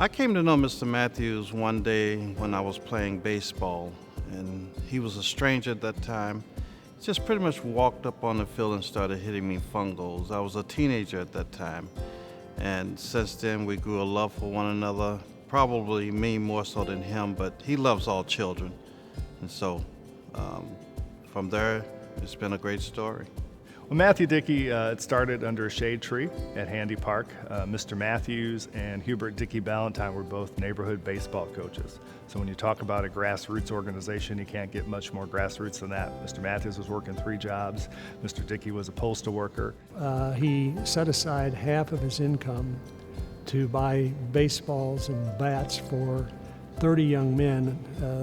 I came to know Mr. Mathews one day when I was playing baseball, and he was a stranger at that time. He just pretty much walked up on the field and started hitting me fungos. I was a teenager at that time, and since then we grew a love for one another, probably me more so than him, but he loves all children. And so from there, it's been a great story. Well, Mathews-Dickey, it started under a shade tree at Handy Park. Mr. Mathews and Hubert Dickey Ballantyne were both neighborhood baseball coaches. So when you talk about a grassroots organization, you can't get much more grassroots than that. Mr. Mathews was working 3 jobs. Mr. Dickey was a postal worker. He set aside half of his income to buy baseballs and bats for 30 young men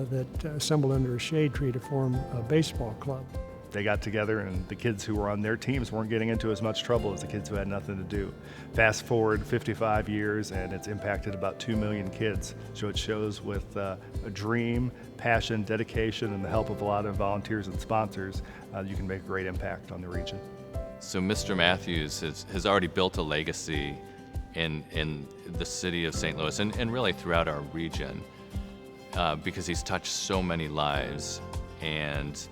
that assembled under a shade tree to form a baseball club. They got together, and the kids who were on their teams weren't getting into as much trouble as the kids who had nothing to do. Fast forward 55 years, and it's impacted about 2 million kids. So it shows with a dream, passion, dedication, and the help of a lot of volunteers and sponsors, you can make a great impact on the region. So Mr. Mathews has already built a legacy in the city of St. Louis and really throughout our region because he's touched so many lives, and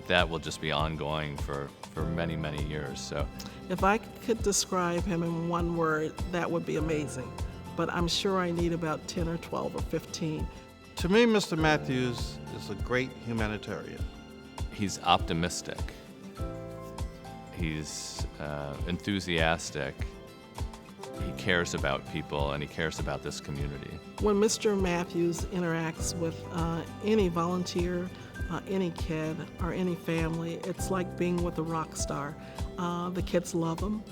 that will just be ongoing for many, many years. So, if I could describe him in one word, that would be amazing. But I'm sure I need about 10 or 12 or 15. To me, Mr. Mathews is a great humanitarian. He's optimistic. He's enthusiastic. He cares about people, and he cares about this community. When Mr. Mathews interacts with any volunteer, any kid, or any family, it's like being with a rock star. The kids love him.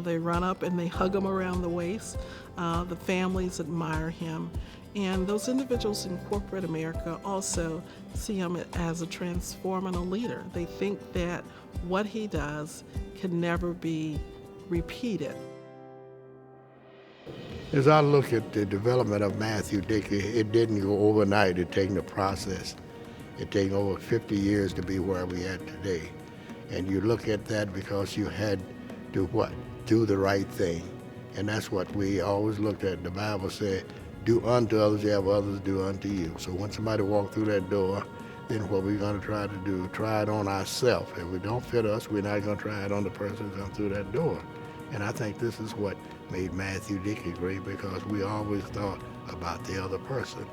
They run up and they hug him around the waist. The families admire him. And those individuals in corporate America also see him as a transformational leader. They think that what he does can never be repeated. As I look at the development of Mathews-Dickey, it didn't go overnight. It taken a process. It taken over 50 years to be where we are today. And you look at that because you had to what? Do the right thing. And that's what we always looked at. The Bible said, do unto others, you have others do unto you. So when somebody walks through that door, then what we're going to try to do, try it on ourselves. If it don't fit us, we're not going to try it on the person who comes through that door. And I think this is what made Mathews-Dickey great, because we always thought about the other person.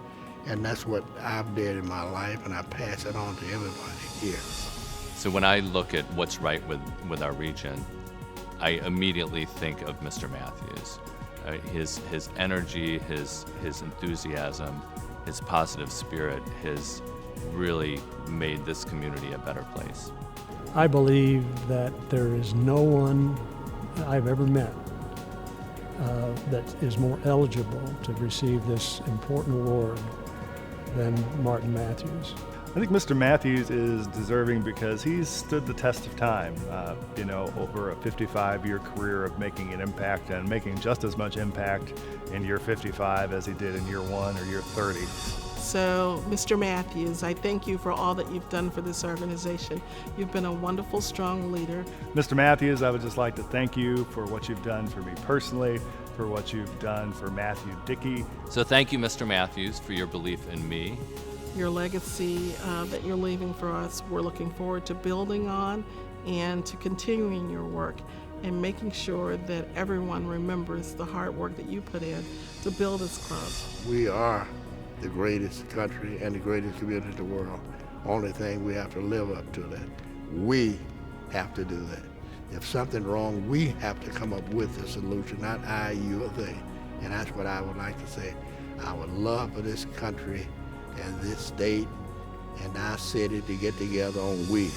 And that's what I've did in my life, and I pass it on to everybody here. So when I look at what's right with our region, I immediately think of Mr. Mathews. His energy, his enthusiasm, his positive spirit has really made this community a better place. I believe that there is no one I've ever met that is more eligible to receive this important award than Martin Mathews. I think Mr. Mathews is deserving because he's stood the test of time, over a 55-year career of making an impact, and making just as much impact in year 55 as he did in year 1 or year 30. So, Mr. Mathews, I thank you for all that you've done for this organization. You've been a wonderful, strong leader. Mr. Mathews, I would just like to thank you for what you've done for me personally, for what you've done for Mathews-Dickey. So thank you, Mr. Mathews, for your belief in me. Your legacy that you're leaving for us, we're looking forward to building on and to continuing your work and making sure that everyone remembers the hard work that you put in to build this club. We are the greatest country and the greatest community in the world. Only thing, we have to live up to that. We have to do that. If something's wrong, we have to come up with the solution, not I, you, or they. And that's what I would like to say. I would love for this country and this state and our city to get together on we.